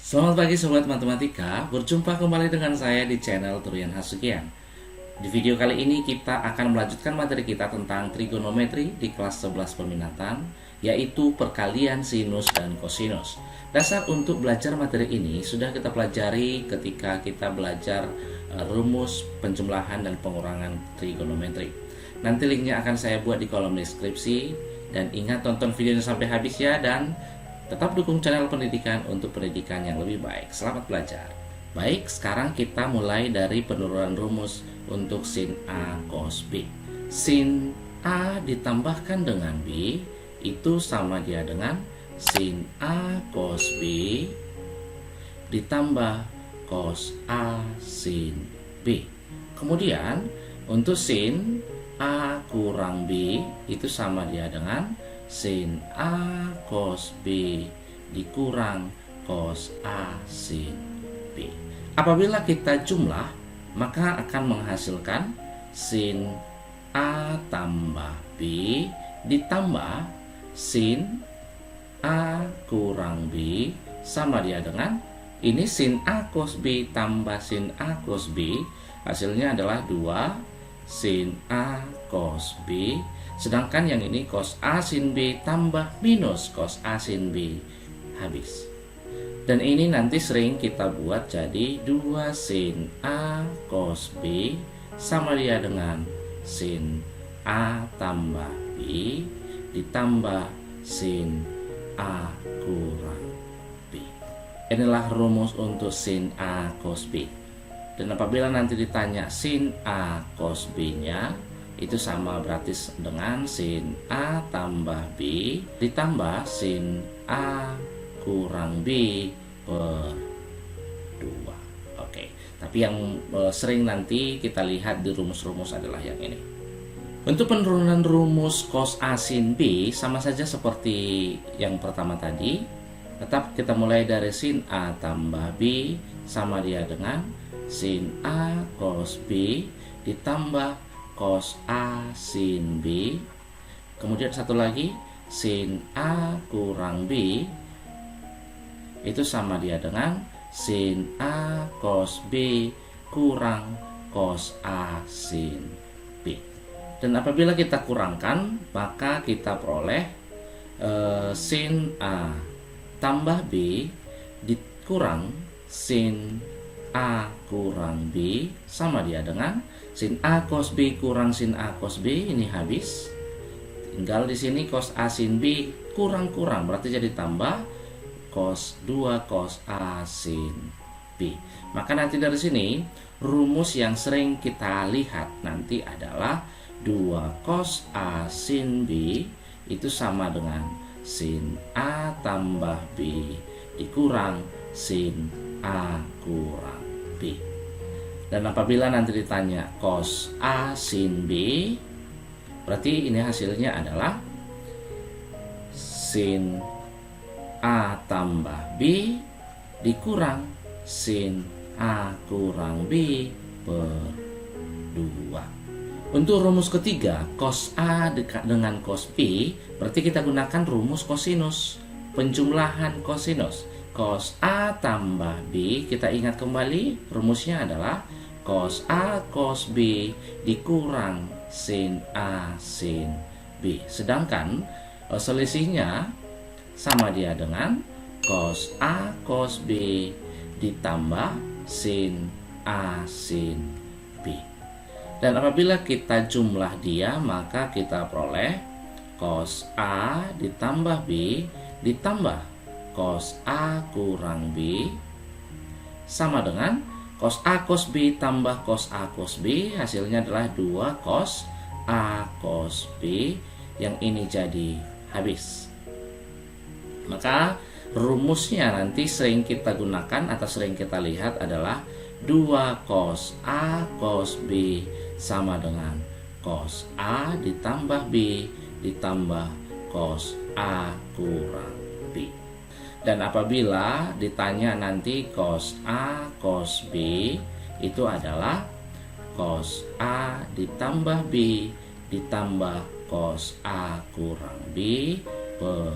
Selamat pagi Sobat Matematika, berjumpa kembali dengan saya di channel Turian Hasugian. Di video kali ini kita akan melanjutkan materi kita tentang trigonometri di kelas 11 peminatan, yaitu perkalian sinus dan kosinus. Dasar untuk belajar materi ini sudah kita pelajari ketika kita belajar rumus penjumlahan dan pengurangan trigonometri. Nanti linknya akan saya buat di kolom deskripsi. Dan ingat tonton videonya sampai habis ya, dan tetap dukung channel pendidikan untuk pendidikan yang lebih baik. Selamat belajar. Baik, sekarang kita mulai dari penurunan rumus untuk sin A cos B. Sin A ditambahkan dengan B itu sama dia dengan sin A cos B ditambah cos A sin B. Kemudian untuk sin A kurang B itu sama dia dengan sin A cos B dikurang cos A sin B. Apabila kita jumlah, maka akan menghasilkan sin A tambah B ditambah sin A kurang B sama dia dengan ini sin A cos B tambah sin A cos B, hasilnya adalah 2 sin A cos B, sedangkan yang ini cos A sin B tambah minus cos A sin B, habis. Dan ini nanti sering kita buat jadi 2 sin A cos B sama dia dengan sin A tambah B ditambah sin A kurang B. Inilah rumus untuk sin A cos B. Dan apabila nanti ditanya sin A cos B-nya, itu sama berarti dengan sin A tambah B ditambah sin A kurang B per 2. Oke, tapi yang sering nanti kita lihat di rumus-rumus adalah yang ini. Untuk penurunan rumus cos A sin B sama saja seperti yang pertama tadi. Tetap kita mulai dari sin A tambah B sama dia dengan sin A cos B ditambah cos A sin B. Kemudian satu lagi sin A kurang B itu sama dia dengan sin A cos B kurang cos A sin B. Dan apabila kita kurangkan, maka kita peroleh sin A tambah B dikurang sin A kurang B sama dia dengan sin A cos B kurang sin A cos B, ini habis. Tinggal di sini cos A sin B kurang-kurang berarti jadi tambah cos 2 cos A sin B. Maka nanti dari sini rumus yang sering kita lihat nanti adalah 2 cos A sin B itu sama dengan sin A tambah B dikurang sin A kurang B. Dan apabila nanti ditanya cos A sin B, berarti ini hasilnya adalah sin A tambah B dikurang sin A kurang B per 2. Untuk rumus ketiga, cos A dengan cos B, berarti kita gunakan rumus kosinus, penjumlahan kosinus. Cos A tambah B, kita ingat kembali rumusnya adalah cos A cos B dikurang sin A sin B. Sedangkan selisihnya sama dia dengan cos A cos B ditambah sin A sin B. Dan apabila kita jumlah dia, maka kita peroleh cos A ditambah B ditambah cos A kurang B sama dengan cos A cos B tambah cos A cos B, hasilnya adalah 2 cos A cos B, yang ini jadi habis. Maka rumusnya nanti sering kita gunakan atau sering kita lihat adalah 2 cos A cos B sama dengan cos A ditambah B ditambah cos A kurang B. Dan apabila ditanya nanti cos A cos B itu adalah cos A ditambah B ditambah cos A kurang B per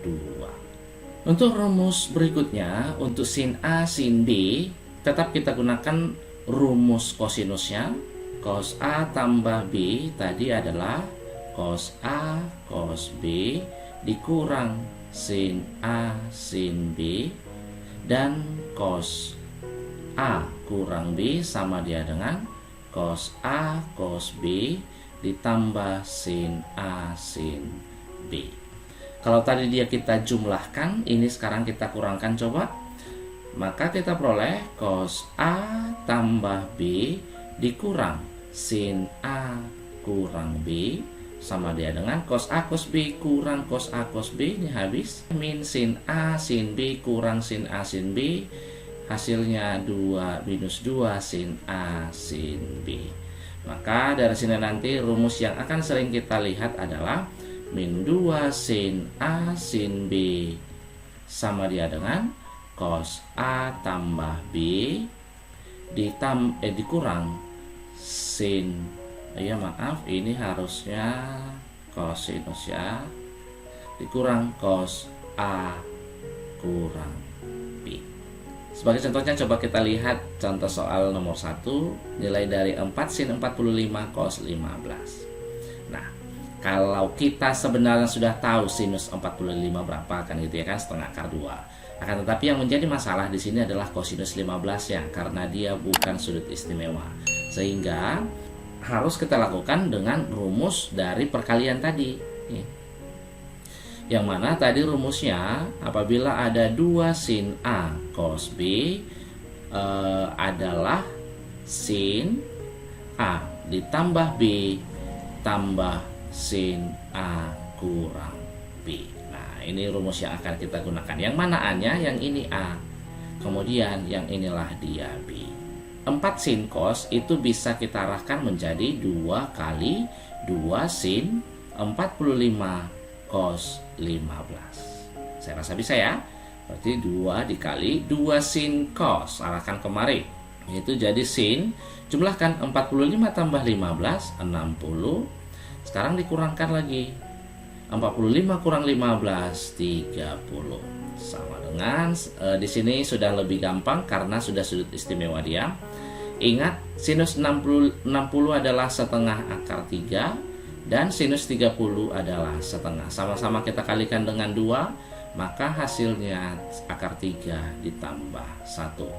2. Untuk rumus berikutnya, untuk sin A, sin B, tetap kita gunakan rumus kosinusnya. Cos A tambah B tadi adalah cos A cos B dikurang sin A sin B, dan cos A kurang B sama dia dengan cos A cos B ditambah sin A sin B. Kalau tadi dia kita jumlahkan, ini sekarang kita kurangkan coba. Maka kita peroleh cos A tambah B dikurang sin A kurang B sama dia dengan cos A cos B kurang cos A cos B, ini habis. Min sin A sin B kurang sin A sin B, hasilnya 2 minus 2 sin A sin B. Maka dari sini nanti rumus yang akan sering kita lihat adalah min 2 sin A sin B sama dia dengan cos A tambah B dikurang sin, ini harusnya kosinus ya, dikurang cos A kurang B. Sebagai contohnya coba kita lihat contoh soal nomor 1, nilai dari 4 sin 45 cos 15. Nah, kalau kita sebenarnya sudah tahu sinus 45 berapa kan gitu ya kan, setengah akar 2. Akan tetapi yang menjadi masalah di sini adalah kosinus 15 ya, karena dia bukan sudut istimewa. Sehingga harus kita lakukan dengan rumus dari perkalian tadi. Yang mana tadi rumusnya apabila ada 2 sin A cos B adalah sin A ditambah B tambah sin A kurang B. Nah, ini rumus yang akan kita gunakan. Yang mana A-nya? Yang ini A. Kemudian yang inilah dia B. 4 sin cos itu bisa kita arahkan menjadi 2 kali 2 sin 45 cos 15. Saya rasa bisa ya. Berarti 2 dikali 2 sin cos, arahkan kemari. Itu jadi sin, jumlahkan 45 tambah 15, 60. Sekarang dikurangkan lagi. 45 kurang 15, 30. Sama dengan di sini sudah lebih gampang karena sudah sudut istimewa dia. Ingat, sinus 60 adalah setengah akar 3 dan sinus 30 adalah setengah. Sama-sama kita kalikan dengan 2, maka hasilnya akar 3 ditambah 1.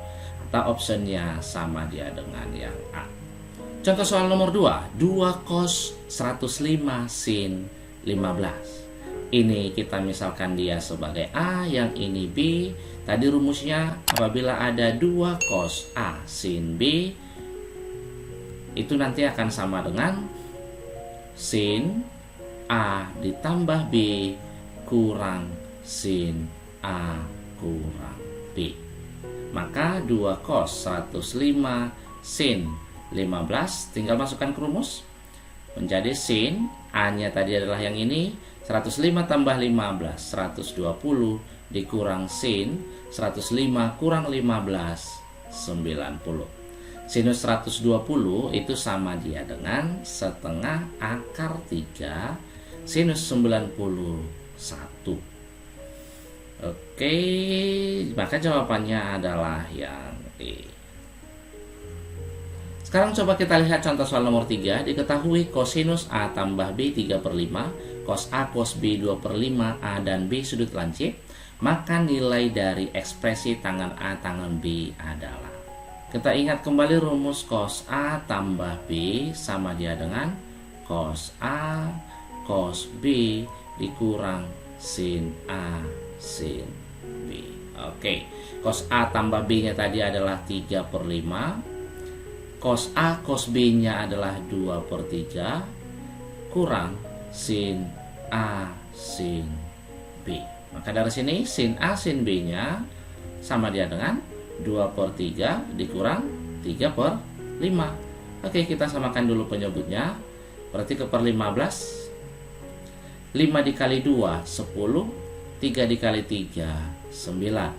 Atau optionnya sama dia dengan yang A. Contoh soal nomor 2, 2 cos 105 sin 15. Ini kita misalkan dia sebagai A, yang ini B. Tadi rumusnya apabila ada 2 cos A sin B, itu nanti akan sama dengan sin A ditambah B kurang sin A kurang B. Maka 2 cos 105 sin 15 tinggal masukkan ke rumus menjadi sin A-nya tadi adalah yang ini, 105 tambah 15 120 dikurang sin 105 kurang 15 90. Sinus 120 itu sama dia dengan setengah akar 3 sinus 91. Oke, maka jawabannya adalah yang D. Sekarang coba kita lihat contoh soal nomor 3. Diketahui kosinus A tambah B 3/5, cos A cos B 2/5, A dan B sudut lancip. Maka nilai dari ekspresi tangan A tangan B adalah. Kita ingat kembali rumus cos A tambah B sama dia dengan cos A cos B dikurang sin A sin B. Oke, cos A tambah B nya tadi adalah 3/5, cos A cos B nya adalah 2/3 kurang sin A sin B. Maka dari sini sin A sin B nya sama dia dengan 2/3 dikurang 3/5. Oke, kita samakan dulu penyebutnya. Berarti ke per 15, 5 dikali 2 10, 3 dikali 3 9.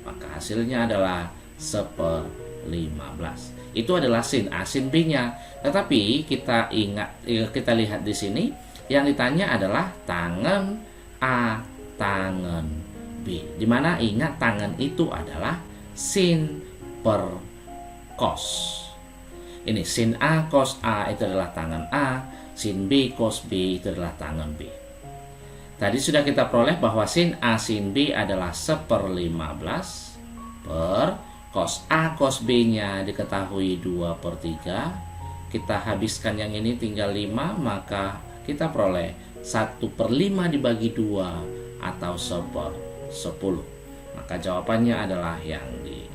Maka hasilnya adalah 1/15. Itu adalah sin A sin B nya. Tetapi kita lihat di sini yang ditanya adalah tangan A tangan B. B. Dimana ingat tangan itu adalah sin per cos. Ini sin A cos A itu adalah tangan A, sin B cos B itu adalah tangan B. Tadi sudah kita peroleh bahwa sin A sin B adalah 1/15 per cos A cos B nya diketahui 2/3. Kita habiskan yang ini tinggal 5, maka kita peroleh 1/5 dibagi 2 atau 1/10. Maka jawabannya adalah yang D.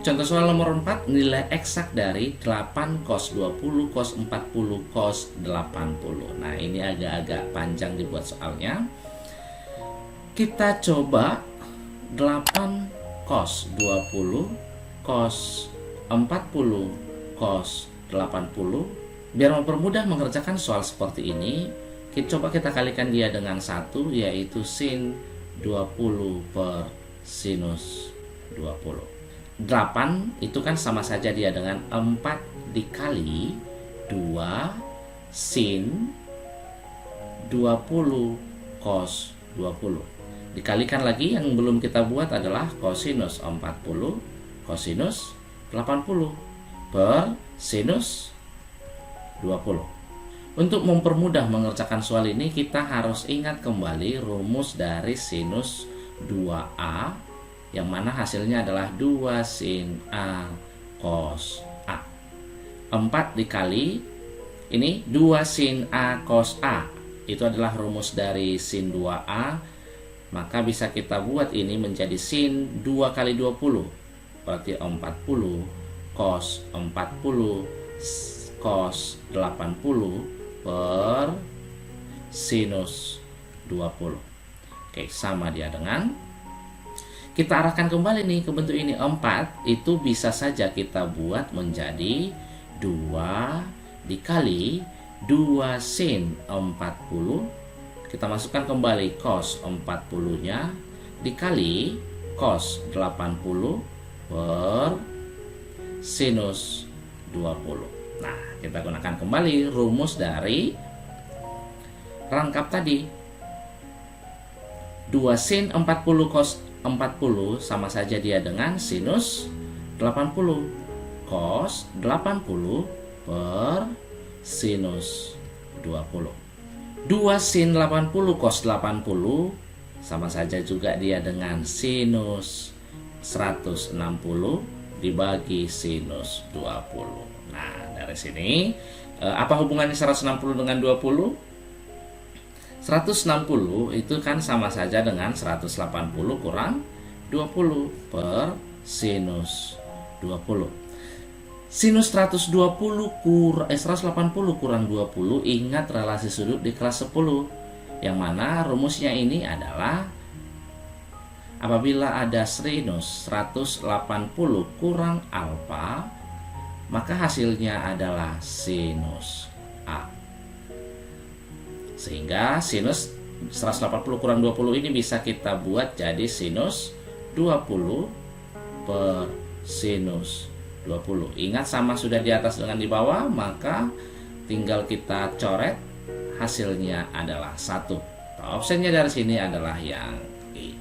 Contoh soal nomor 4, nilai eksak dari 8 cos 20 cos 40 cos 80. Nah, ini agak-agak panjang dibuat soalnya. Kita coba 8 cos 20 cos 40 cos 80. Biar mempermudah mengerjakan soal seperti ini, kita kalikan dia dengan 1, yaitu sin 20 per sinus 20. 8 itu kan sama saja dia dengan 4 dikali 2 sin 20 cos 20. Dikalikan lagi, yang belum kita buat adalah cosinus 40 cosinus 80 per sinus 20. Untuk mempermudah mengerjakan soal ini, kita harus ingat kembali rumus dari sinus 2A, yang mana hasilnya adalah 2 sin A cos A. 4 dikali ini 2 sin A cos A, itu adalah rumus dari sin 2A. Maka bisa kita buat ini menjadi sin 2 kali 20, berarti 40 cos 40 cos 80 per sinus 20. Oke, sama dia dengan, kita arahkan kembali nih ke bentuk ini. 4 itu bisa saja kita buat menjadi 2 dikali 2 sin 40. Kita masukkan kembali cos 40 nya dikali cos 80 per sinus 20. Nah, kita gunakan kembali rumus dari rangkap tadi. 2 sin 40 cos 40 sama saja dia dengan sinus 80 cos 80 per sinus 20. 2 sin 80 cos 80 sama saja juga dia dengan sinus 160 dibagi sinus 20. Nah, dari sini apa hubungannya 160 dengan 20? 160 itu kan sama saja dengan 180 kurang 20 per sinus 20. Sinus 180 kurang 20, ingat relasi sudut di kelas 10, yang mana rumusnya ini adalah apabila ada sinus 180 kurang alfa, maka hasilnya adalah sinus A. Sehingga sinus 180 kurang 20 ini bisa kita buat jadi sinus 20 per sinus 20. Ingat, sama sudah di atas dengan di bawah, maka tinggal kita coret, hasilnya adalah 1. Opsinya dari sini adalah yang E.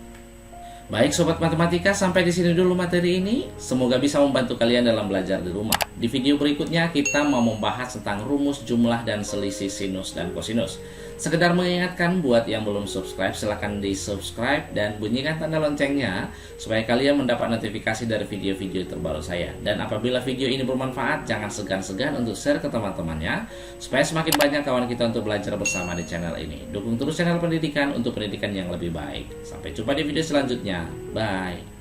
Baik sobat matematika, sampai di sini dulu materi ini. Semoga bisa membantu kalian dalam belajar di rumah. Di video berikutnya kita mau membahas tentang rumus jumlah dan selisih sinus dan kosinus. Sekedar mengingatkan buat yang belum subscribe, silahkan di subscribe dan bunyikan tanda loncengnya supaya kalian mendapat notifikasi dari video-video terbaru saya. Dan apabila video ini bermanfaat, jangan segan-segan untuk share ke teman-temannya supaya semakin banyak kawan kita untuk belajar bersama di channel ini. Dukung terus channel pendidikan untuk pendidikan yang lebih baik. Sampai jumpa di video selanjutnya. Bye.